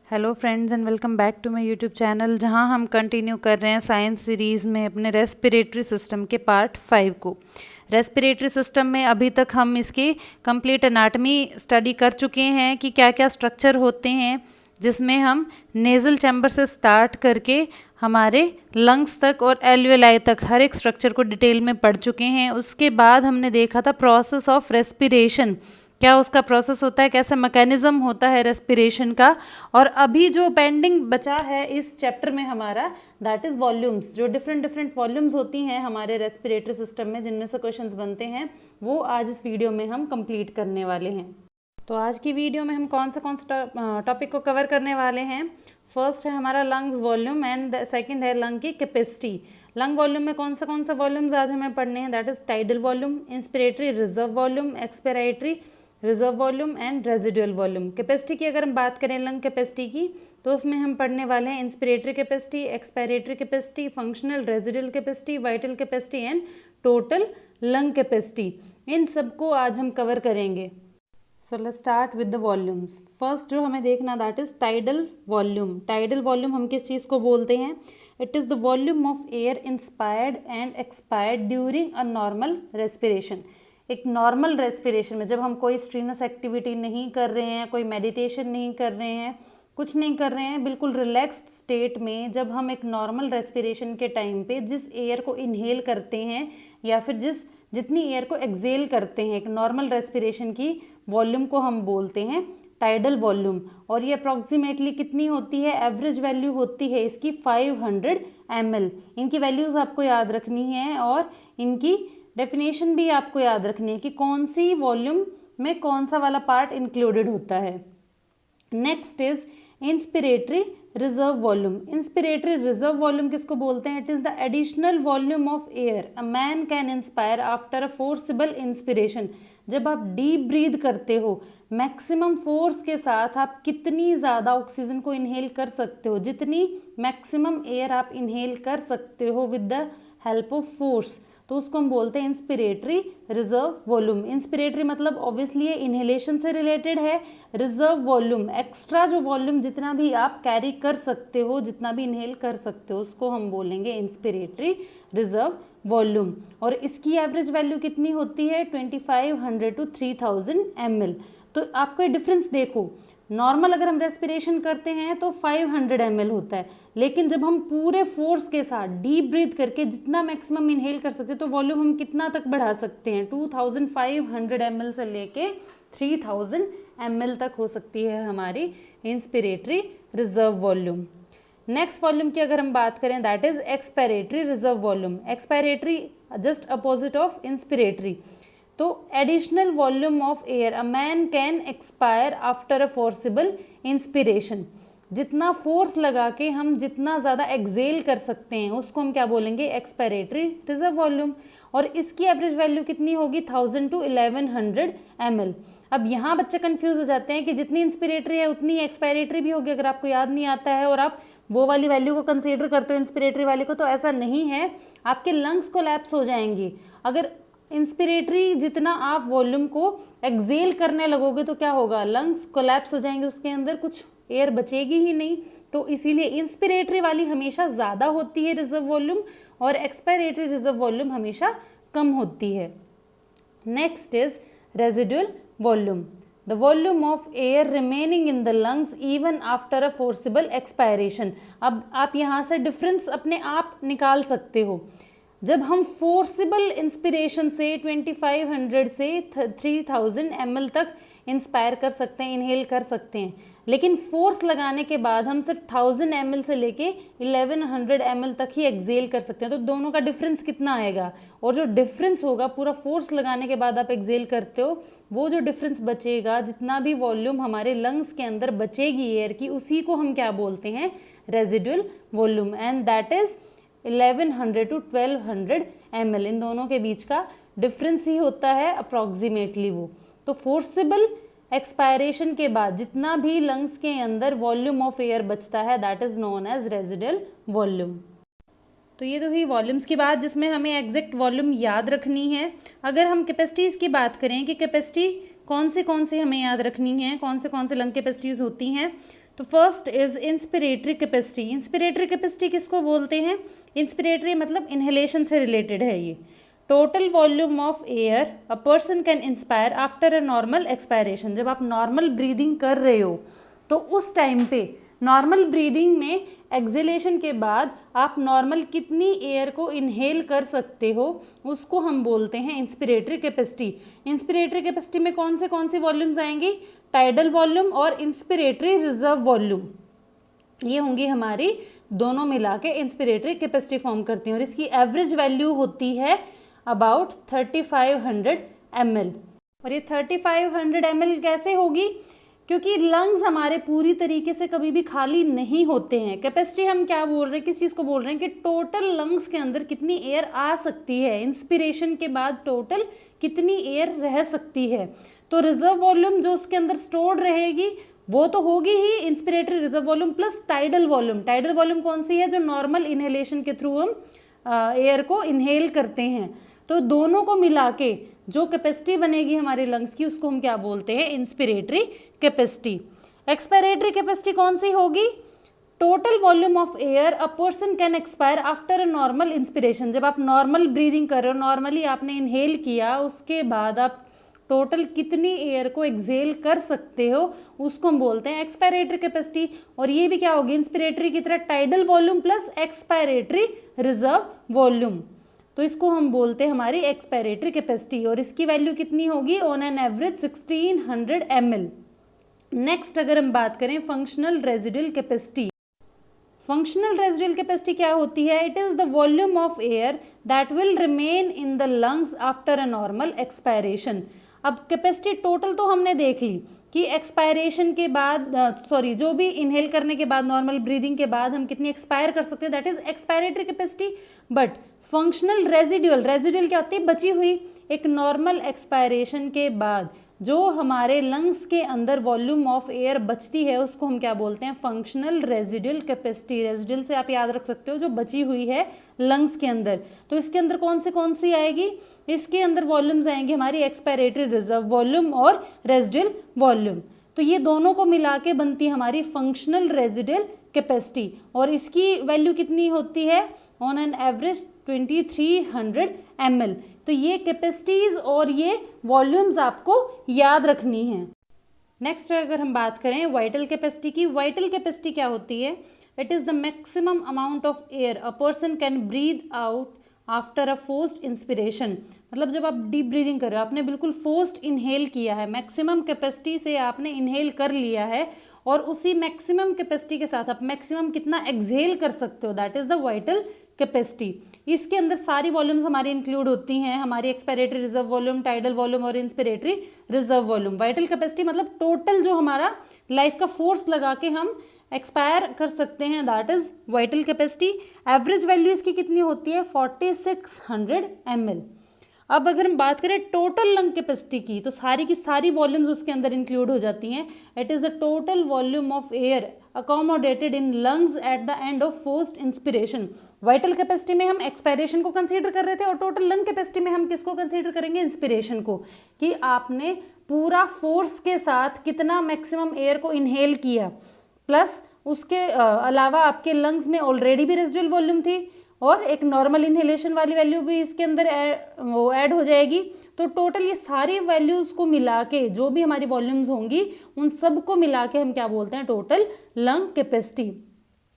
Hello friends and welcome back to my YouTube channel, जहां हम continue कर रहे हैं साइंस सीरीज़ में अपने रेस्पिरेटरी सिस्टम के पार्ट 5 को। रेस्पिरेटरी सिस्टम में अभी तक हम इसकी कंप्लीट एनाटमी स्टडी कर चुके हैं कि क्या क्या स्ट्रक्चर होते हैं, जिसमें हम नेज़ल चैम्बर से स्टार्ट करके हमारे लंग्स तक और एल्वियोलाई तक हर एक स्ट्रक्चर को डिटेल में पढ़ चुके हैं। उसके बाद हमने देखा था प्रोसेस ऑफ रेस्पिरेशन, क्या उसका प्रोसेस होता है, कैसे मैकेनिज्म होता है रेस्पिरेशन का। और अभी जो पेंडिंग बचा है इस चैप्टर में हमारा, दैट इज़ वॉल्यूम्स। जो डिफरेंट डिफरेंट वॉल्यूम्स होती हैं हमारे रेस्पिरेटरी सिस्टम में, जिनमें से क्वेश्चंस बनते हैं, वो आज इस वीडियो में हम कंप्लीट करने वाले हैं। तो आज की वीडियो में हम कौन सा टॉपिक को कवर करने वाले हैं। फर्स्ट है हमारा लंग्स वॉल्यूम एंड सेकंड है लंग की कैपेसिटी। लंग वॉल्यूम में कौन सा वॉल्यूम्स आज हमें पढ़ने हैं, that is tidal volume, inspiratory reserve volume, expiratory reserve volume and residual volume. Capacity की अगर हम बात करें लंग कैपेसिटी की, तो उसमें हम पढ़ने वाले हैं inspiratory capacity, expiratory capacity, functional residual capacity, vital capacity and total lung capacity. इन सबको आज हम कवर करेंगे। So let's start with the volumes. First जो हमें देखना, that is tidal volume. Tidal volume हम किस चीज़ को बोलते हैं? It is the volume of air inspired and expired during a normal respiration. एक नॉर्मल रेस्पिरेशन में, जब हम कोई स्ट्रीनस एक्टिविटी नहीं कर रहे हैं, कोई मेडिटेशन नहीं कर रहे हैं, कुछ नहीं कर रहे हैं, बिल्कुल रिलैक्स्ड स्टेट में, जब हम एक नॉर्मल रेस्पिरेशन के टाइम पे जिस एयर को इनहेल करते हैं या फिर जितनी एयर को एक्सेल करते हैं, एक नॉर्मल रेस्पिरेशन की वॉल्यूम को हम बोलते हैं टाइडल वॉल्यूम। और ये अप्रॉक्सीमेटली कितनी होती है? एवरेज वैल्यू होती है इसकी 500 ml। इनकी वैल्यूज़ आपको याद रखनी है और इनकी डेफिनेशन भी आपको याद रखनी है कि कौन सी वॉल्यूम में कौन सा वाला पार्ट इंक्लूडेड होता है। Next is inspiratory reserve volume. Inspiratory reserve volume किसको बोलते हैं? It is the additional volume of air a man can inspire after a forcible inspiration. जब आप डीप ब्रीद करते हो, मैक्सिमम फोर्स के साथ आप कितनी ज़्यादा ऑक्सीजन को इनहेल कर सकते हो, जितनी मैक्सिमम एयर आप इनहेल कर सकते हो with the help of force, तो उसको हम बोलते हैं इंस्पिरेटरी रिजर्व वॉल्यूम। इंस्पिरेटरी मतलब ऑब्वियसली ये इनहेलेशन से रिलेटेड है। रिजर्व वॉल्यूम, एक्स्ट्रा जो वॉल्यूम जितना भी आप कैरी कर सकते हो, जितना भी इनहेल कर सकते हो, उसको हम बोलेंगे इंस्पिरेटरी रिजर्व वॉल्यूम। और इसकी एवरेज वैल्यू कितनी होती है? 2500 to 3000 ml। तो आपको ये डिफरेंस देखो, नॉर्मल अगर हम रेस्पिरेशन करते हैं तो 500 ml होता है, लेकिन जब हम पूरे फोर्स के साथ डीप ब्रीथ करके जितना मैक्सिमम इनहेल कर सकते हैं, तो वॉल्यूम हम कितना तक बढ़ा सकते हैं? 2500 ml से लेके 3000 ml तक हो सकती है हमारी inspiratory reserve volume. Next volume की अगर हम बात करें, that is expiratory reserve volume. Expiratory just opposite of inspiratory. तो additional volume of air a man can expire after a forcible inspiration. जितना फोर्स लगा के हम जितना ज़्यादा एक्सेल कर सकते हैं, उसको हम क्या बोलेंगे? Expiratory reserve volume. और इसकी एवरेज वैल्यू कितनी होगी? 1000 to 1100 ml। अब यहाँ बच्चे कंफ्यूज हो जाते हैं कि जितनी इंस्पिरेटरी है उतनी एक्सपायरेटरी भी होगी। अगर आपको याद नहीं आता है और आप वो वाली वैल्यू को कंसीडर करते हो इंस्पिरेटरी वाली को, तो ऐसा नहीं है, आपके लंग्स कोलैप्स हो जाएंगे। अगर इंस्पिरेटरी जितना आप वॉल्यूम को एक्सेल करने लगोगे तो क्या होगा? लंग्स कोलैप्स हो जाएंगे, उसके अंदर कुछ एयर बचेगी ही नहीं। तो इसीलिए इंस्पिरेटरी वाली हमेशा ज़्यादा होती है रिजर्व वॉल्यूम, और एक्सपायरेटरी रिजर्व वॉल्यूम हमेशा कम होती है। Next is residual volume, the volume of air remaining in the lungs even after a forcible expiration. अब आप यहाँ से डिफरेंस अपने आप निकाल सकते हो। जब हम फोर्सिबल इंस्पिरेशन से 2500 से 3000 ml तक इंस्पायर कर सकते हैं, इनहेल कर सकते हैं, लेकिन फोर्स लगाने के बाद हम सिर्फ 1000 ml से लेके 1100 ml तक ही एक्सेल कर सकते हैं। तो दोनों का डिफरेंस कितना आएगा? और जो डिफरेंस होगा, पूरा फोर्स लगाने के बाद आप एक्सेल करते हो, वो जो डिफरेंस बचेगा, जितना भी वॉल्यूम हमारे लंग्स के अंदर बचेगी एयर की, उसी को हम क्या बोलते हैं? Residual volume. And that is 1100 to 1200 ml। इन दोनों के बीच का डिफरेंस ही होता है अप्रॉक्सीमेटली वो। तो फोर्सिबल एक्सपायरेशन के बाद जितना भी लंग्स के अंदर वॉल्यूम ऑफ एयर बचता है, that is known as residual volume. तो ये तो हुई वॉल्यूम्स की बात, जिसमें हमें एग्जैक्ट वॉल्यूम याद रखनी है। अगर हम कैपेसिटीज़ की बात करें कि कैपेसिटी कौन से हमें याद रखनी है, कौन से लंग कैपेसिटीज़ होती हैं, तो first is inspiratory capacity. Inspiratory capacity किसको बोलते हैं? इंस्पिरेटरी मतलब इनहेलेशन से रिलेटेड है ये। Total volume of air a person can inspire after a normal expiration. जब आप नॉर्मल ब्रीदिंग कर रहे हो तो उस टाइम पे नॉर्मल ब्रीदिंग में एक्सहेलेशन के बाद आप नॉर्मल कितनी एयर को इनहेल कर सकते हो उसको हम बोलते हैं इंस्पिरेटरी कैपेसिटी। इंस्पिरेटरी कैपेसिटी में कौन से वॉल्यूम्स आएंगी? टाइडल वॉल्यूम और इंस्पिरेटरी रिजर्व वॉल्यूम, ये होंगी हमारी दोनों मिला के इंस्पिरेटरी कैपेसिटी फॉर्म करती हैं। और इसकी एवरेज वैल्यू होती है अबाउट 3500 ml। और ये 3500 ml कैसे होगी? क्योंकि लंग्स हमारे पूरी तरीके से कभी भी खाली नहीं होते हैं। कैपेसिटी हम क्या बोल रहे हैं, किस चीज़ को बोल रहे हैं कि टोटल लंग्स के अंदर कितनी एयर आ सकती है, इंस्पिरेशन के बाद टोटल कितनी एयर रह सकती है। तो रिजर्व वॉल्यूम जो उसके अंदर स्टोर्ड रहेगी वो तो होगी ही inspiratory reserve volume plus tidal volume. Tidal volume कौन सी है? जो नॉर्मल इनहेलेशन के थ्रू हम एयर को इनहेल करते हैं। तो दोनों को मिला के जो कैपेसिटी बनेगी हमारे लंग्स की उसको हम क्या बोलते हैं? Inspiratory capacity. एक्सपायरेटरी कैपेसिटी कौन सी होगी? Total volume of air a person can expire after a normal inspiration. जब आप नॉर्मल ब्रीदिंग कर रहे हो, नॉर्मली आपने इनहेल किया, उसके बाद आप टोटल कितनी एयर को एक्सहेल कर सकते हो उसको हम बोलते हैं एक्सपायरेटरी कैपेसिटी। और ये भी क्या होगी? इंस्पिरेटरी की तरह tidal volume plus expiratory reserve volume. तो इसको हम बोलते हैं हमारी एक्सपायरेटरी कैपेसिटी। और इसकी वैल्यू कितनी होगी? On an average 1600 ml। Next अगर हम बात करें functional residual capacity. Functional residual capacity क्या होती है? It is the volume of air that will remain in the lungs after a normal expiration. अब कैपेसिटी टोटल तो हमने देख ली कि एक्सपायरेशन के बाद जो भी इनहेल करने के बाद नॉर्मल ब्रीदिंग के बाद हम कितनी एक्सपायर कर सकते हैं, that is expiratory capacity. But functional residual क्या होती है? बची हुई। एक नॉर्मल एक्सपायरेशन के बाद जो हमारे लंग्स के अंदर वॉल्यूम ऑफ एयर बचती है उसको हम क्या बोलते हैं? Functional residual capacity. रेजिडुअल से आप याद रख सकते हो जो बची हुई है लंग्स के अंदर। तो इसके अंदर कौन सी आएगी? इसके अंदर वॉल्यूम्स आएंगे हमारी एक्सपायरेटरी रिजर्व वॉल्यूम और रेजिडुअल वॉल्यूम। तो ये दोनों को मिला के बनती है हमारी फंक्शनल रेजिडुअल कैपेसिटी। और इसकी वैल्यू कितनी होती है? On an average 2300 ml। तो ये कैपेसिटीज और ये वॉल्यूम्स आपको याद रखनी है। नेक्स्ट अगर हम बात करें वाइटल कैपेसिटी की। वाइटल कैपेसिटी क्या होती है? It is the maximum amount of air a person can breathe out after a forced inspiration. मतलब जब आप डीप ब्रीदिंग कर रहे हो, आपने बिल्कुल फोर्स्ड इनहेल किया है, मैक्सिमम कैपेसिटी से आपने इनहेल कर लिया है और उसी मैक्सिमम कैपेसिटी के साथ आप मैक्सिमम कितना एक्सहेल कर सकते हो, that is the vital capacity. इसके अंदर सारी वॉल्यूम्स हमारी इंक्लूड होती हैं, हमारी expiratory reserve volume, tidal volume और inspiratory reserve volume. Vital capacity मतलब टोटल जो हमारा लाइफ का फोर्स लगा के हम एक्सपायर कर सकते हैं, that is vital capacity. Average value इसकी कितनी होती है? 4600 ml। अब अगर हम बात करें टोटल लंग कैपेसिटी की तो सारी की सारी वॉल्यूम्स उसके अंदर इंक्लूड हो जाती हैं। It is the total volume of air accommodated in lungs at the end of forced inspiration. Vital capacity में हम एक्सपायरेशन को कंसीडर कर रहे थे और टोटल लंग कैपेसिटी में हम किसको कंसीडर करेंगे? इंस्पिरेशन को, कि आपने पूरा फोर्स के साथ कितना मैक्सिमम एयर को इनहेल किया, प्लस उसके अलावा आपके लंग्स में ऑलरेडी भी रेजिडुअल वॉल्यूम थी और एक नॉर्मल इनहेलेशन वाली वैल्यू भी इसके अंदर ऐड हो जाएगी। तो टोटल ये सारी वैल्यूज़ को मिला के जो भी हमारी वॉल्यूम्स होंगी उन सब को मिला के हम क्या बोलते हैं? Total lung capacity.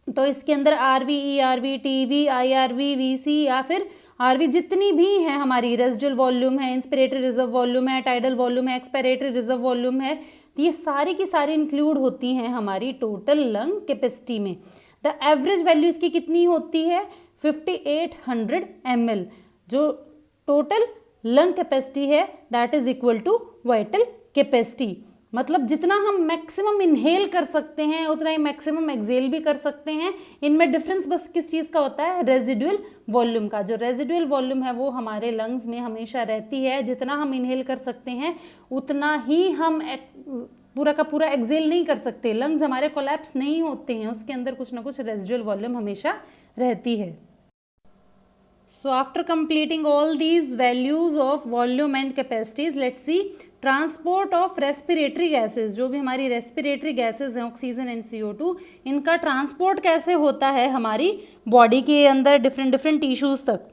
तो इसके अंदर RV, ERV, TV, IRV, VC या फिर आरवी जितनी भी हैं हमारी, रेजिडुअल वॉल्यूम है, इंस्पिरेटरी रिजर्व वॉल्यूम है, टाइडल वॉल्यूम है, एक्सपायरेटरी रिजर्व वॉल्यूम है, ये सारी की सारी इंक्लूड होती हैं हमारी टोटल लंग कैपेसिटी में। द एवरेज वैल्यू इसकी कितनी होती है? 5800 ml। जो टोटल लंग कैपेसिटी है that is equal to vital capacity. मतलब जितना हम मैक्सिमम इनहेल कर सकते हैं उतना ही मैक्सिमम एक्सहेल भी कर सकते हैं। इनमें डिफरेंस बस किस चीज़ का होता है? रेजिडुअल वॉल्यूम का। जो रेजिडुअल वॉल्यूम है वो हमारे लंग्स में हमेशा रहती है। जितना हम इनहेल कर सकते हैं उतना ही हम पूरा का पूरा एक्सहेल नहीं कर सकते। लंग्स हमारे कोलैप्स नहीं होते हैं, उसके अंदर कुछ ना कुछ रेजिडुअल वॉल्यूम हमेशा रहती है। So after completing all these values of volume and capacities, let's see transport of respiratory gases, जो भी हमारी रेस्पिरेटरी गैसेज हैं ऑक्सीजन एंड CO2, इनका ट्रांसपोर्ट कैसे होता है हमारी बॉडी के अंदर डिफरेंट डिफरेंट टिश्यूज तक।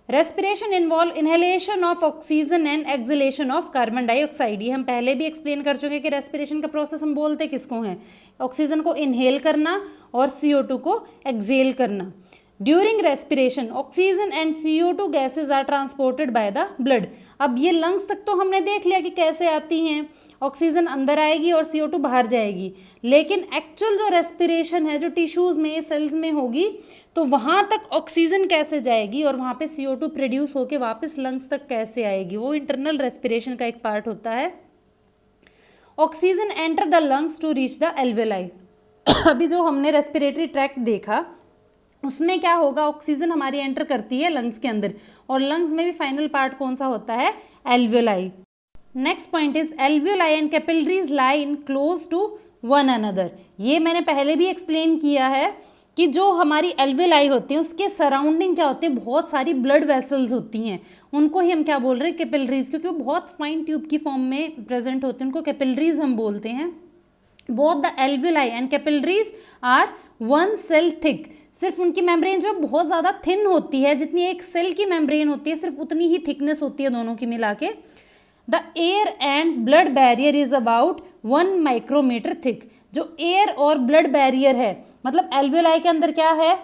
Respiration involve inhalation of oxygen and acceleration of carbon dioxide. ये हम पहले भी एक्सप्लेन कर चुके हैं कि रेस्पिरेशन का प्रोसेस हम बोलते किसको हैं, ऑक्सीजन को इनहेल करना और CO2 को एक्सेल करना। During respiration oxygen and CO2 gases are transported by the blood. अब ये लंग्स तक तो हमने देख लिया कि कैसे आती हैं, ऑक्सीजन अंदर आएगी और CO2 बाहर जाएगी, लेकिन एक्चुअल जो रेस्पिरेशन है जो टिश्यूज में सेल्स में होगी तो वहाँ तक ऑक्सीजन कैसे जाएगी और वहाँ पे CO2 प्रोड्यूस होके वापस लंग्स तक कैसे आएगी, वो इंटरनल रेस्पिरेशन का एक पार्ट होता है। Oxygen enter the lungs to reach the alveoli. अभी जो हमने रेस्पिरेटरी ट्रैक्ट देखा उसमें क्या होगा, ऑक्सीजन हमारी एंटर करती है लंग्स के अंदर और लंग्स में भी फाइनल पार्ट कौन सा होता है, alveoli. Next point is alveoli and capillaries lie in close to one another. ये मैंने पहले भी एक्सप्लेन किया है कि जो हमारी एल्वेलाई होती है उसके सराउंडिंग क्या होते हैं, बहुत सारी ब्लड वेसल्स होती हैं, उनको ही हम क्या बोल रहे हैं, कैपिलरीज, क्योंकि वो बहुत फाइन ट्यूब की फॉर्म में प्रेजेंट होते हैं, उनको कैपिलरीज हम बोलते हैं। Both the alveoli and capillaries are one cell thick. सिर्फ उनकी मेम्ब्रेन जो बहुत ज़्यादा थिन होती है, जितनी एक सेल की मेम्ब्रेन होती है सिर्फ उतनी ही थिकनेस होती है दोनों की मिला के। The air and blood barrier is about 1 micrometre thick. जो एयर और ब्लड बैरियर है, मतलब एल्वेलाई के अंदर क्या है,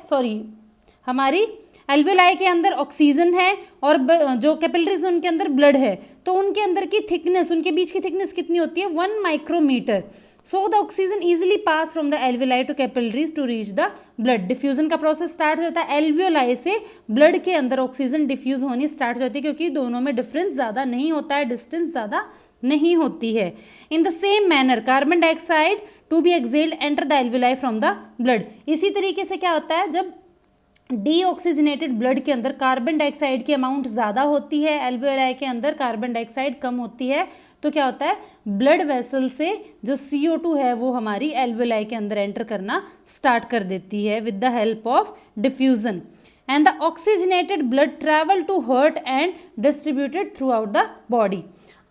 हमारी एल्वेलाई के अंदर ऑक्सीजन है और जो कैपिलरीज उनके अंदर ब्लड है, तो उनके अंदर की थिकनेस, उनके बीच की थिकनेस कितनी होती है, 1 micrometre. So the oxygen easily pass from the alveoli to capillaries to reach the blood. Diffusion का प्रोसेस स्टार्ट हो जाता है एल्वेलाई से, ब्लड के अंदर ऑक्सीजन डिफ्यूज होनी स्टार्ट हो जाती है, क्योंकि दोनों में डिफरेंस ज़्यादा नहीं होता है, डिस्टेंस ज़्यादा नहीं होती है। In the same manner carbon dioxide to be exhaled enter the alveoli from the blood. इसी तरीके से क्या होता है, जब डीऑक्सीजनेटेड ब्लड के अंदर कार्बन डाइऑक्साइड की अमाउंट ज़्यादा होती है, एल्वेलाई के अंदर कार्बन डाइऑक्साइड कम होती है, तो क्या होता है, ब्लड वेसल से जो CO2 है वो हमारी एल्वेलाई के अंदर एंटर करना स्टार्ट कर देती है with the help of diffusion, and the oxygenated blood travel to heart and distributed throughout the body.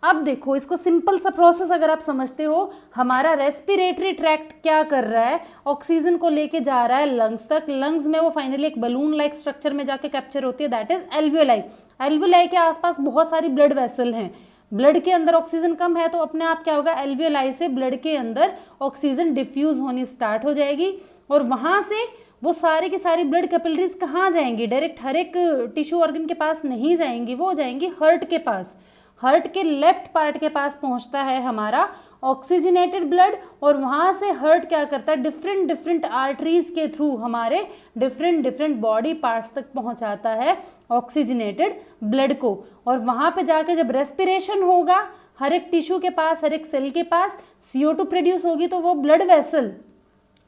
अब देखो इसको सिंपल सा प्रोसेस अगर आप समझते हो, हमारा रेस्पिरेटरी ट्रैक्ट क्या कर रहा है, ऑक्सीजन को लेके जा रहा है लंग्स तक, लंग्स में वो फाइनली एक बलून लाइक स्ट्रक्चर में जाके कैप्चर होती है, दैट इज एल्वेलाई। एल्वेलाई के आसपास बहुत सारी ब्लड वेसल हैं, ब्लड के अंदर ऑक्सीजन कम है तो अपने आप क्या होगा, एल्वेलाई से ब्लड के अंदर ऑक्सीजन डिफ्यूज होनी स्टार्ट हो जाएगी और वहां से वो सारी की सारी ब्लड कैपिलरीज कहाँ जाएंगी, डायरेक्ट हर एक टिश्यू ऑर्गन के पास नहीं जाएंगी, वो जाएंगी हार्ट के पास। हार्ट के लेफ्ट पार्ट के पास पहुंचता है हमारा ऑक्सीजनेटेड ब्लड और वहां से हार्ट क्या करता है, डिफरेंट डिफरेंट आर्टरीज के थ्रू हमारे डिफरेंट डिफरेंट बॉडी पार्ट्स तक पहुंचाता है ऑक्सीजनेटेड ब्लड को, और वहां पे जाके जब रेस्पिरेशन होगा हर एक टिश्यू के पास, हर एक सेल के पास CO2 प्रोड्यूस होगी, तो वो ब्लड वेसल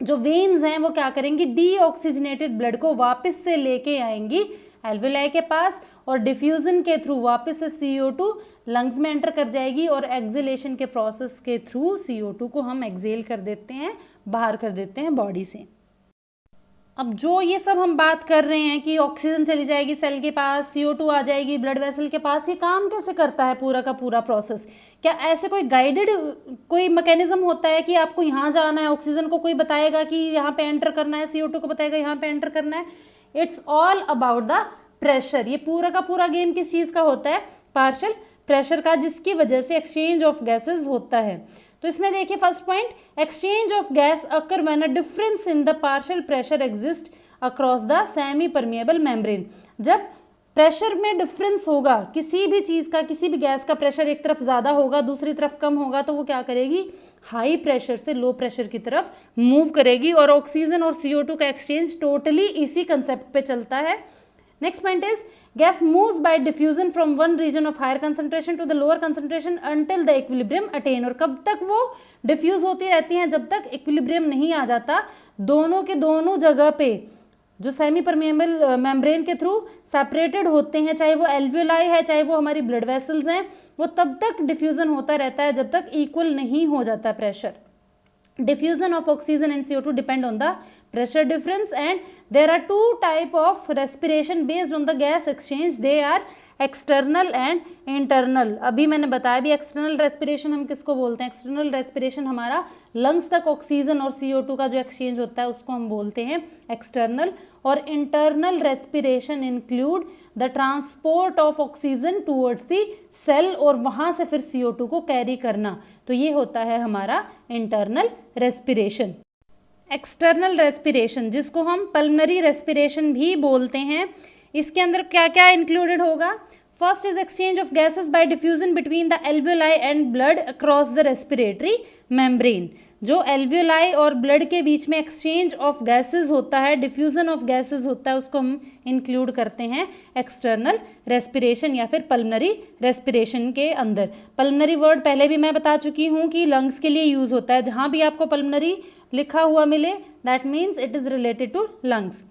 जो वेन्स हैं वो क्या करेंगी, डीऑक्सीजनेटेड ब्लड को वापस से लेके आएंगी एल्वेलाई के पास और डिफ्यूजन के थ्रू वापस से CO2 लंग्स में एंटर कर जाएगी और एक्सेलेशन के प्रोसेस के थ्रू CO2 को हम एक्सेल कर देते हैं, बाहर कर देते हैं बॉडी से। अब जो ये सब हम बात कर रहे हैं कि ऑक्सीजन चली जाएगी सेल के पास, CO2 आ जाएगी ब्लड वेसल के पास, ये काम कैसे करता है पूरा का पूरा प्रोसेस? क्या ऐसे कोई गाइडेड कोई मैकेनिज्म होता है कि आपको यहाँ जाना है, ऑक्सीजन को कोई बताएगा कि यहाँ पे एंटर करना है, CO2 को बताएगा यहाँ पे एंटर करना है? It's all about the pressure. ये पूरा का पूरा गेम किस चीज़ का होता है, पार्शियल प्रेशर का, जिसकी वजह से एक्सचेंज ऑफ गैसेस होता है। तो इसमें देखिए first point, exchange of gas occur when a difference in the partial pressure exist across the semi permeable membrane. जब प्रेशर में डिफरेंस होगा किसी भी चीज़ का, किसी भी गैस का प्रेशर एक तरफ ज़्यादा होगा दूसरी तरफ कम होगा, तो वो क्या करेगी, हाई प्रेशर से लो प्रेशर की तरफ मूव करेगी और ऑक्सीजन और CO2 का एक्सचेंज टोटली इसी कंसेप्ट पे चलता है। Next point is gas moves by diffusion from one region of higher concentration to the lower concentration until the equilibrium attain. और कब तक वो डिफ्यूज होती रहती हैं, जब तक इक्विलिब्रियम नहीं आ जाता दोनों के दोनों जगह पे जो सेमी परमिएबल मेम्ब्रेन के थ्रू सेपरेटेड होते हैं, चाहे वो एल्वेलाई है चाहे वो हमारी ब्लड वेसल्स हैं, वो तब तक डिफ्यूजन होता रहता है जब तक इक्वल नहीं हो जाता pressure. diffusion of oxygen and CO2 depend on the pressure difference, and there are two type of respiration based on the gas exchange. They are external and internal. अभी मैंने बताया भी एक्सटर्नल रेस्पिरेशन हम किसको बोलते हैं. एक्सटर्नल रेस्पिरेशन हमारा lungs तक ऑक्सीजन और CO2 का जो एक्सचेंज होता है उसको हम बोलते हैं एक्सटर्नल. और internal respiration include the transport of oxygen towards the cell और वहाँ से फिर CO2 को कैरी करना. तो ये होता है हमारा इंटरनल रेस्पिरेशन. एक्सटर्नल रेस्पिरेशन जिसको हम पल्मनरी रेस्पिरेशन भी बोलते हैं, इसके अंदर क्या क्या इंक्लूडेड होगा. First is exchange of gases bye diffusion between the alveoli and blood across the respiratory membrane. जो एल्वियोलाई और ब्लड के बीच में एक्सचेंज ऑफ गैसेस होता है, डिफ्यूजन ऑफ गैसेस होता है, उसको हम इंक्लूड करते हैं एक्सटर्नल रेस्पिरेशन या फिर पल्मनरी रेस्पिरेशन के अंदर. पल्मनरी वर्ड पहले भी मैं बता चुकी हूँ कि लंग्स के लिए यूज होता है. जहाँ भी आपको पल्मनरी लिखा हुआ मिले that means it is related to lungs.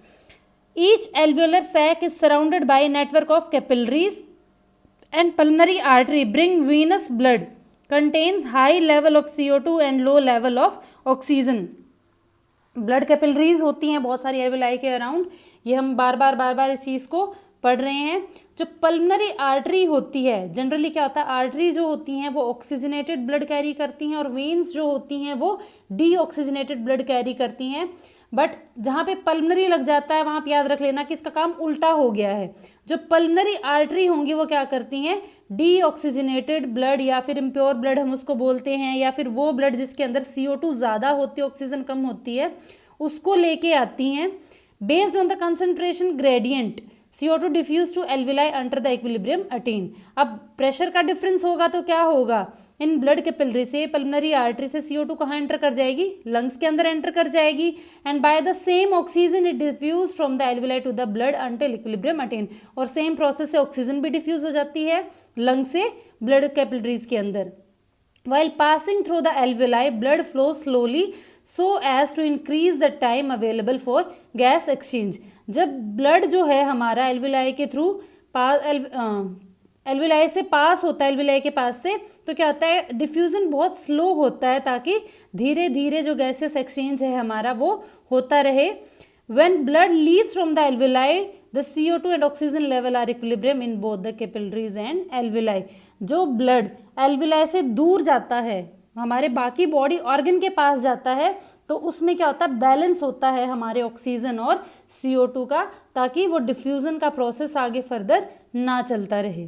Each alveolar sac is surrounded by a network of capillaries and pulmonary artery bring venous blood contains high level of CO2 and low level of oxygen. Blood capillaries होती हैं बहुत सारी alveoli के around. ये हम बार बार इस चीज़ को पढ़ रहे हैं. जो पल्मनरी आर्टरी होती है, जनरली क्या होता है, आर्टरी जो होती हैं वो ऑक्सीजनेटेड ब्लड कैरी करती हैं और वेन्स जो होती हैं वो डीऑक्सीजनेटेड ब्लड कैरी करती हैं. बट जहाँ पे पल्मनरी लग जाता है वहाँ पे याद रख लेना कि इसका काम उल्टा हो गया है. जो पल्मनरी आर्टरी होंगी वो क्या करती हैं, डीऑक्सीजनेटेड ब्लड या फिर इम्प्योर ब्लड हम उसको बोलते हैं, या फिर वो ब्लड जिसके अंदर CO2 ज़्यादा होती है, ऑक्सीजन कम होती है, उसको लेके आती हैं. Based on the concentration gradient CO2 diffuse to alveoli under the equilibrium attain. अब प्रेशर का डिफरेंस होगा तो क्या होगा, इन ब्लड कैपिलरी से पल्मनरी आर्टरी से CO2 कहाँ एंटर कर जाएगी, लंग्स के अंदर एंटर कर जाएगी. And by the same oxygen it diffuse from the alveoli to the blood until equilibrium attain. और सेम प्रोसेस से ऑक्सीजन भी डिफ्यूज हो जाती है लंग से ब्लड कैपिलरीज के अंदर. While passing through the alveoli blood flow slowly so as to increase the time available for gas exchange. जब ब्लड जो है हमारा एल्वियोलाई के थ्रू एल्वियोलाई से पास होता है, एल्वियोलाई के पास से, तो क्या होता है, डिफ्यूजन बहुत स्लो होता है ताकि धीरे धीरे जो गैसेस एक्सचेंज है हमारा वो होता रहे. When blood leaves from the alveoli the CO2 and oxygen level are equilibrium in both the capillaries and alveoli. जो ब्लड एल्वियोलाई से दूर जाता है, हमारे बाकी बॉडी ऑर्गन के पास जाता है, तो उसमें क्या होता है, बैलेंस होता है हमारे ऑक्सीजन और CO2 का, ताकि वो डिफ्यूजन का प्रोसेस आगे फर्दर ना चलता रहे.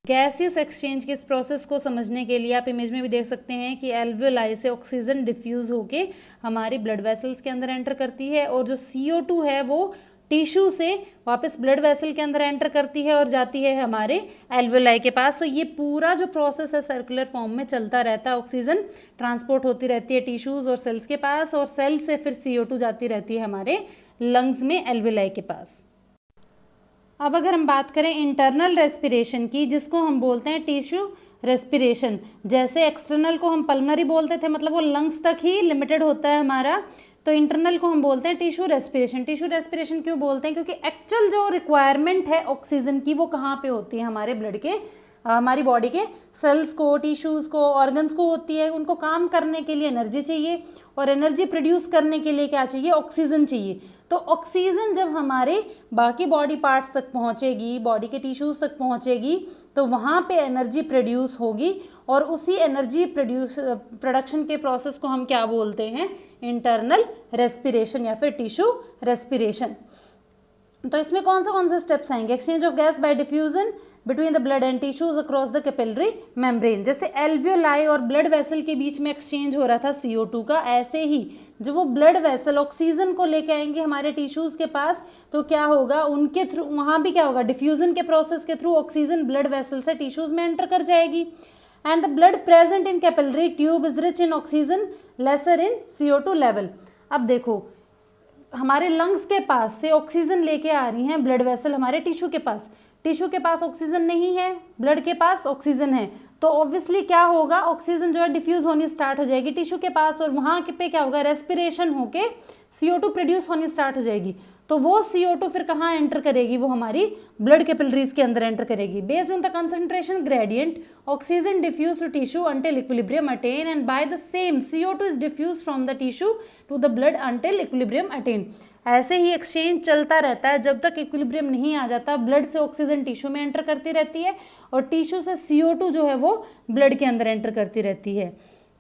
गैसियस एक्सचेंज के इस प्रोसेस को समझने के लिए आप इमेज में भी देख सकते हैं कि एल्वियोलाई से ऑक्सीजन डिफ्यूज होके हमारी ब्लड वेसल्स के अंदर एंटर करती है, और जो CO2 है वो टिश्यू से वापस ब्लड वेसल के अंदर एंटर करती है और जाती है हमारे एल्वियोलाई के पास. तो ये पूरा जो प्रोसेस है सर्कुलर फॉर्म में चलता रहता है. ऑक्सीजन ट्रांसपोर्ट होती रहती है टिश्यूज और सेल्स के पास, और सेल से फिर CO2 जाती रहती है हमारे लंग्स में एल्वियोलाई के पास. अब अगर हम बात करें इंटरनल रेस्पिरेशन की, जिसको हम बोलते हैं टिश्यू रेस्पिरेशन. जैसे एक्सटर्नल को हम पल्मनरी बोलते थे, मतलब वो लंग्स तक ही लिमिटेड होता है हमारा, तो इंटरनल को हम बोलते हैं टिश्यू रेस्पिरेशन. टिश्यू रेस्पिरेशन क्यों बोलते हैं, क्योंकि एक्चुअल जो रिक्वायरमेंट है ऑक्सीजन की वो कहाँ पे होती है, हमारे ब्लड के, हमारी बॉडी के सेल्स को, टिश्यूज़ को, ऑर्गन्स को होती है. उनको काम करने के लिए एनर्जी चाहिए, और एनर्जी प्रोड्यूस करने के लिए क्या चाहिए, ऑक्सीजन चाहिए. तो ऑक्सीजन जब हमारे बाकी बॉडी पार्ट्स तक पहुंचेगी, बॉडी के टिश्यूज़ तक पहुंचेगी, तो वहाँ पे एनर्जी प्रोड्यूस होगी, और उसी एनर्जी प्रोडक्शन के प्रोसेस को हम क्या बोलते हैं, इंटरनल रेस्पिरेशन या फिर टिश्यू रेस्पिरेशन. तो इसमें कौन से स्टेप्स आएंगे, exchange of gas bye diffusion between the blood and tissues across the capillary membrane. जैसे एल्वियोलाई और ब्लड वेसल के बीच में एक्सचेंज हो रहा था CO2 का, ऐसे ही जब वो ब्लड वेसल ऑक्सीजन को लेके आएंगे हमारे टिश्यूज के पास, तो क्या होगा, उनके थ्रू वहाँ भी क्या होगा, डिफ्यूजन के प्रोसेस के थ्रू ऑक्सीजन ब्लड वेसल से टिश्यूज में एंटर कर जाएगी. And the blood present in capillary tube is rich in oxygen, lesser in CO2 level. अब देखो, हमारे लंग्स के पास से ऑक्सीजन लेके आ रही हैं ब्लड वेसल हमारे टिश्यू के पास. टिश्यू के पास ऑक्सीजन नहीं है, ब्लड के पास ऑक्सीजन है, तो ऑब्वियसली क्या होगा, ऑक्सीजन जो है डिफ्यूज होनी स्टार्ट हो जाएगी टिश्यू के पास, और वहाँ पे क्या होगा, रेस्पिरेशन होके CO2 प्रोड्यूस होनी स्टार्ट हो जाएगी। तो वो CO2 फिर कहाँ एंटर करेगी, वो हमारी ब्लड कैपिलरीज के अंदर एंटर करेगी। Based on the concentration gradient oxygen diffuse to tissue until equilibrium attain and by the same CO2 is diffuse from the tissue to the blood until equilibrium attain. ऐसे ही exchange चलता रहता है जब तक इक्विलिब्रियम नहीं आ जाता। ब्लड से ऑक्सीजन टिश्यू में एंटर करती रहती है और टिश्यू से CO2 जो है वो ब्लड के अंदर एंटर करती रहती है।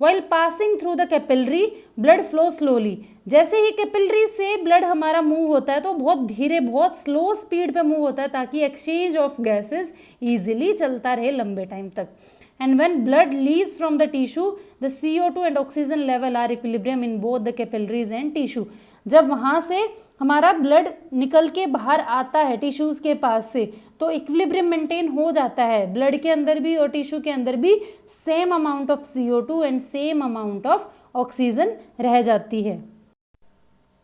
While passing through the capillary, blood flows slowly. जैसे ही कैपिलरी से ब्लड हमारा मूव होता है तो बहुत धीरे, बहुत स्लो स्पीड पे मूव होता है, ताकि एक्सचेंज ऑफ गैसेस इजीली चलता रहे लंबे टाइम तक। And when blood leaves from the tissue, the CO2 and oxygen level are equilibrium in both the capillaries and tissue. जब वहाँ से हमारा ब्लड निकल के बाहर आता है टिश्यूज़ के पास से, तो इक्विलिब्रियम मेंटेन हो जाता है ब्लड के अंदर भी और टिश्यू के अंदर भी। Same amount of CO2 and same amount of oxygen रह जाती है।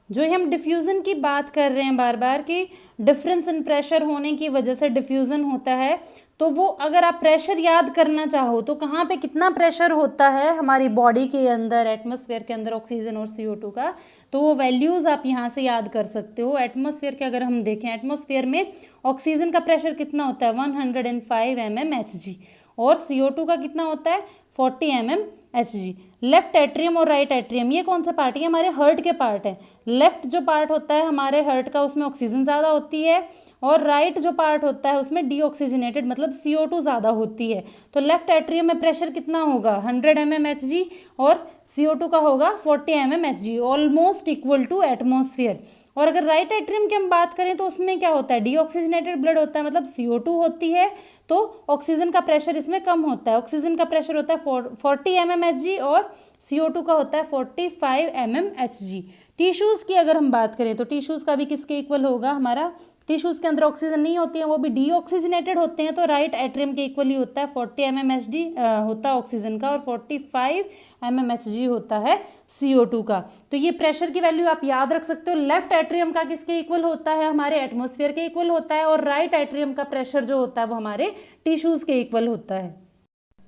जो हम डिफ्यूज़न की बात कर रहे हैं बार बार कि डिफरेंस इन प्रेशर होने की वजह से डिफ्यूज़न होता है, तो वो अगर आप प्रेशर याद करना चाहो तो कहाँ पे कितना प्रेशर होता है हमारी बॉडी के अंदर, एटमॉस्फेयर के अंदर ऑक्सीजन और CO2 का, तो वो वैल्यूज़ आप यहाँ से याद कर सकते हो। एटमॉस्फेयर के अगर हम देखें, एटमॉस्फेयर में ऑक्सीजन का प्रेशर कितना होता है 105 mmHg और CO2 का कितना होता है 40 mmHg। लेफ्ट एट्रियम और राइट एट्रियम ये कौन सा पार्ट है, हमारे हार्ट के पार्ट है। लेफ्ट जो पार्ट होता है हमारे हार्ट का उसमें ऑक्सीजन ज़्यादा होती है और राइट जो पार्ट होता है उसमें डीऑक्सीजनेटेड मतलब CO2 ज़्यादा होती है। तो लेफ्ट एट्रियम में प्रेशर कितना होगा 100 mmHg और CO2 का होगा 40 mmHg, almost equal to atmosphere. और अगर राइट एट्रियम की हम बात करें तो उसमें क्या होता है, डीऑक्सीजनेटेड ब्लड होता है, मतलब CO2 होती है, तो ऑक्सीजन का प्रेशर इसमें कम होता है। ऑक्सीजन का प्रेशर होता है 40 mmHg और CO2 का होता है 45 mmHg। टिश्यूज़ की अगर हम बात करें तो टिश्यूज़ का भी किसके इक्वल होगा, हमारा टिश्यूज़ के अंदर ऑक्सीजन नहीं होती है, वो भी डीऑक्सीजनेटेड होते हैं, तो राइट एट्रियम के इक्वली होता है 40 mmHg होता है ऑक्सीजन का और 45 mmHg होता है CO2 का। तो ये प्रेशर की वैल्यू आप याद रख सकते हो। लेफ्ट एट्रियम का किसके इक्वल होता है, हमारे एटमॉस्फेयर के इक्वल होता है, और राइट एट्रियम का प्रेशर जो होता है वो हमारे टिश्यूज़ के इक्वल होता है।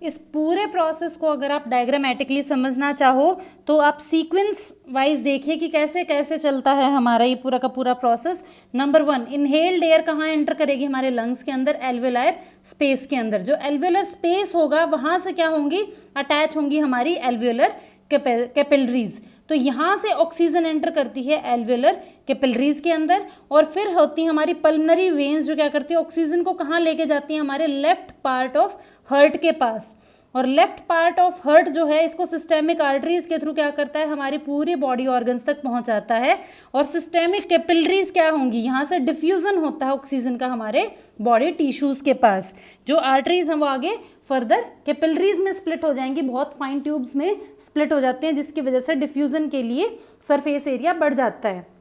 इस पूरे प्रोसेस को अगर आप डायग्रामेटिकली समझना चाहो तो आप सीक्वेंस वाइज देखिए कि कैसे कैसे चलता है हमारा ये पूरा का पूरा प्रोसेस। नंबर 1, इनहेल्ड एयर कहाँ एंटर करेगी, हमारे लंग्स के अंदर, एल्वेलायर स्पेस के अंदर। जो एल्वेलर स्पेस होगा वहाँ से क्या होंगी, अटैच होंगी हमारी एल्वेलर कैपिलरीज। तो यहाँ से ऑक्सीजन एंटर करती है एल्वेलर कैपिलरीज के अंदर और फिर होती है हमारी पल्मनरी वेन्स जो क्या करती है ऑक्सीजन को कहाँ लेके जाती है, हमारे लेफ्ट पार्ट ऑफ हार्ट के पास। और लेफ्ट पार्ट ऑफ हार्ट जो है इसको सिस्टेमिक आर्टरीज के थ्रू क्या करता है, हमारी पूरी बॉडी ऑर्गन्स तक पहुंचाता है। और सिस्टेमिक कैपिलरीज क्या होंगी, यहाँ से डिफ्यूजन होता है ऑक्सीजन का हमारे बॉडी टिश्यूज के पास। जो आर्टरीज हैं वो आगे फर्दर कैपिलरीज में स्प्लिट हो जाएंगी, बहुत फाइन ट्यूब्स में स्प्लिट हो जाते हैं, जिसकी वजह से डिफ्यूजन के लिए सरफेस एरिया बढ़ जाता है।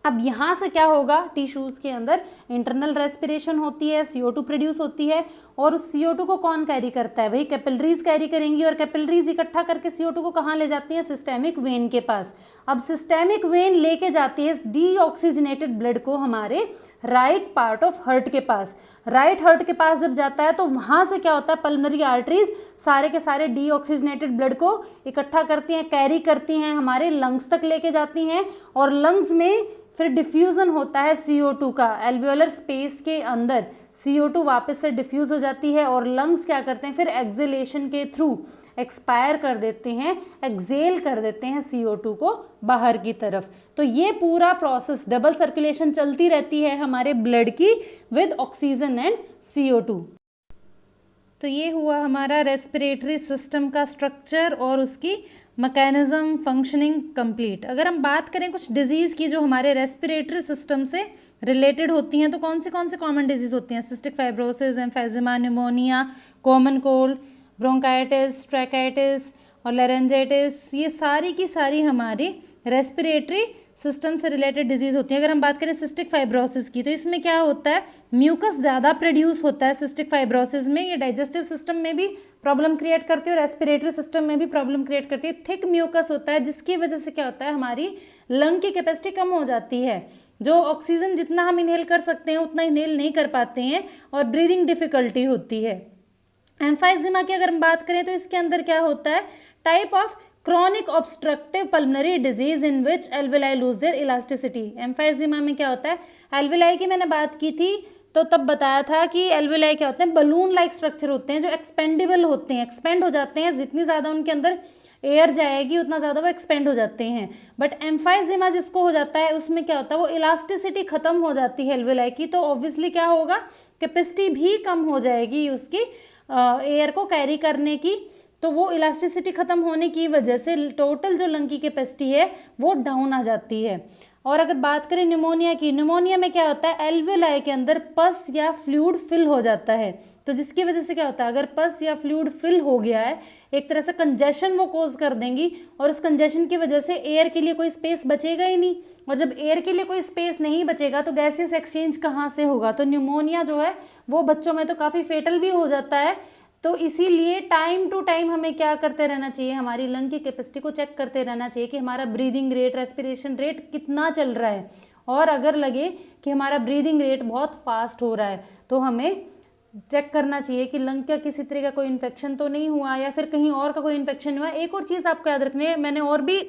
अब यहाँ से क्या होगा, टिश्यूज़ के अंदर इंटरनल रेस्पिरेशन होती है, CO2 प्रोड्यूस होती है, और उस CO2 को कौन कैरी करता है, वही कैपिलरीज कैरी करेंगी, और कैपिलरीज इकट्ठा करके CO2 को कहाँ ले जाती है, सिस्टेमिक वेन के पास। अब सिस्टेमिक वेन लेके जाती है डीऑक्सीजनेटेड ब्लड को हमारे राइट पार्ट ऑफ हार्ट के पास। राइट हार्ट के पास जब जाता है तो वहाँ से क्या होता है, पल्मनरी आर्टरीज सारे के सारे डीऑक्सीजनेटेड ब्लड को इकट्ठा करती हैं, कैरी करती हैं, हमारे लंग्स तक लेके जाती हैं, और लंग्स में फिर डिफ्यूजन होता है CO2 का। एल्वेओलर स्पेस के अंदर CO2 वापस से डिफ्यूज हो जाती है और लंग्स क्या करते हैं, फिर एक्सेलेशन के थ्रू एक्सपायर कर देते हैं, एक्सेल कर देते हैं CO2 को बाहर की तरफ। तो ये पूरा प्रोसेस डबल सर्कुलेशन चलती रहती है हमारे ब्लड की विद ऑक्सीजन एंड CO2। तो ये हुआ हमारा रेस्पिरेटरी सिस्टम का स्ट्रक्चर और उसकी मैकेनिज्म फंक्शनिंग कंप्लीट। अगर हम बात करें कुछ डिजीज़ की जो हमारे रेस्पिरेटरी सिस्टम से रिलेटेड होती हैं, तो कौन से कॉमन डिजीज़ होती हैं, cystic fibrosis, emphysema, pneumonia, common cold, bronchitis, tracheitis और लेरेंजाइटिस, ये सारी की सारी हमारी रेस्पिरेटरी सिस्टम से रिलेटेड डिजीज़ होती है। अगर हम बात करें सिस्टिक फाइब्रोसिस की, तो इसमें क्या होता है, म्यूकस ज़्यादा प्रोड्यूस होता है सिस्टिक फाइब्रोसिस में। ये डाइजेस्टिव सिस्टम में भी प्रॉब्लम क्रिएट करती है और रेस्पिरेटरी सिस्टम में भी प्रॉब्लम क्रिएट करती है। थिक म्यूकस होता है जिसकी वजह से क्या होता है, हमारी लंग की कैपेसिटी कम हो जाती है, जो ऑक्सीजन जितना हम इनहेल कर सकते हैं उतना इनहेल नहीं कर पाते हैं और ब्रीदिंग डिफिकल्टी होती है। एम्फाइजीमा की अगर हम बात करें तो इसके अंदर क्या होता है, type of chronic obstructive pulmonary disease in which alveoli lose their elasticity. Emphysema में क्या होता है, एल्वेलाई की मैंने बात की थी तो तब बताया था कि एल्वेलाई क्या होते हैं, बलून लाइक स्ट्रक्चर होते हैं जो एक्सपेंडेबल होते हैं, एक्सपेंड हो जाते हैं, जितनी ज़्यादा उनके अंदर एयर जाएगी उतना ज़्यादा वो एक्सपेंड हो जाते हैं। बट एम्फाइजीमा जिसको हो जाता है उसमें क्या होता है, वो इलास्टिसिटी खत्म हो जाती है एल्वेलाई की, तो ऑब्वियसली क्या होगा, कैपेसिटी भी कम हो जाएगी उसकी एयर को कैरी करने की। तो वो इलास्टिसिटी खत्म होने की वजह से टोटल जो लंग की कैपेसिटी है वो डाउन आ जाती है। और अगर बात करें निमोनिया की, निमोनिया में क्या होता है, एल्वेलाई के अंदर पस या फ्लूइड फिल हो जाता है, तो जिसकी वजह से क्या होता है, अगर पस या फ्लूइड फिल हो गया है एक तरह से कंजेशन वो कोज कर देंगी, और उस कंजेशन की वजह से एयर के लिए कोई स्पेस बचेगा ही नहीं, और जब एयर के लिए कोई स्पेस नहीं बचेगा तो गैसेस एक्सचेंज कहाँ से होगा, तो न्यूमोनिया जो है वो बच्चों में तो काफ़ी फेटल भी हो जाता है। तो इसीलिए टाइम टू टाइम हमें क्या करते रहना चाहिए, हमारी लंग की कैपेसिटी को चेक करते रहना चाहिए कि हमारा ब्रीदिंग रेट, रेस्पिरेशन रेट कितना चल रहा है, और अगर लगे कि हमारा ब्रीदिंग रेट बहुत फास्ट हो रहा है तो हमें चेक करना चाहिए कि लंग का किसी तरह का कोई इन्फेक्शन तो नहीं हुआ या फिर कहीं और का कोई इन्फेक्शन हुआ। एक और चीज़ आपको याद रखनी है, मैंने और भी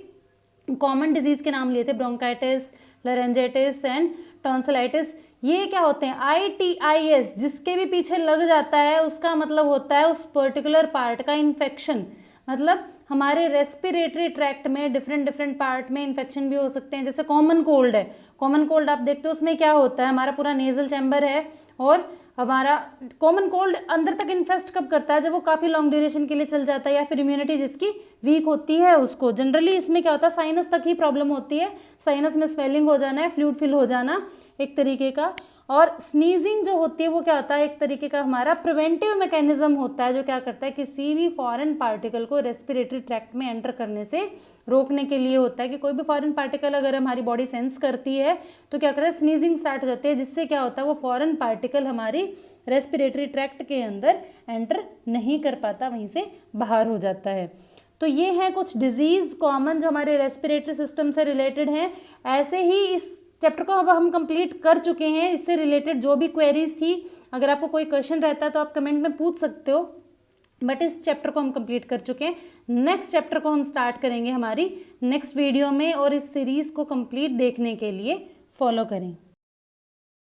कॉमन डिजीज़ के नाम लिए थे, ब्रोंकाइटिस, लारिंजाइटिस एंड टॉन्सिलाइटिस। ये क्या होते हैं, ITIS जिसके भी पीछे लग जाता है उसका मतलब होता है उस पर्टिकुलर पार्ट का इन्फेक्शन, मतलब हमारे रेस्पिरेटरी ट्रैक्ट में डिफरेंट डिफरेंट पार्ट में इन्फेक्शन भी हो सकते हैं। जैसे कॉमन कोल्ड है, कॉमन कोल्ड आप देखते हो उसमें क्या होता है, हमारा पूरा नेजल चैम्बर है, और हमारा कॉमन कोल्ड अंदर तक इन्फेस्ट कब करता है, जब वो काफ़ी लॉन्ग ड्यूरेशन के लिए चल जाता है या फिर इम्यूनिटी जिसकी वीक होती है उसको। जनरली इसमें क्या होता है, साइनस तक ही प्रॉब्लम होती है, साइनस में स्वेलिंग हो जाना है, फ्लूइड फिल हो जाना एक तरीके का। और स्नीजिंग जो होती है वो क्या होता है, एक तरीके का हमारा प्रिवेंटिव मैकेनिज्म होता है जो क्या करता है, किसी भी फॉरेन पार्टिकल को रेस्पिरेटरी ट्रैक्ट में एंटर करने से रोकने के लिए होता है कि कोई भी फॉरेन पार्टिकल अगर हमारी बॉडी सेंस करती है तो क्या करता है, स्नीजिंग स्टार्ट हो जाती है, जिससे क्या होता है वो फॉरेन पार्टिकल हमारी रेस्पिरेटरी ट्रैक्ट के अंदर एंटर नहीं कर पाता, वहीं से बाहर हो जाता है। तो ये हैं कुछ डिजीज़ कॉमन जो हमारे रेस्पिरेटरी सिस्टम से रिलेटेड हैं। ऐसे ही इस चैप्टर को अब हम कंप्लीट कर चुके हैं, इससे रिलेटेड जो भी क्वेरीज थी, अगर आपको कोई क्वेश्चन रहता है तो आप कमेंट में पूछ सकते हो, बट इस चैप्टर को हम कंप्लीट कर चुके हैं। नेक्स्ट चैप्टर को हम स्टार्ट करेंगे हमारी नेक्स्ट वीडियो में, और इस सीरीज़ को कंप्लीट देखने के लिए फॉलो करें।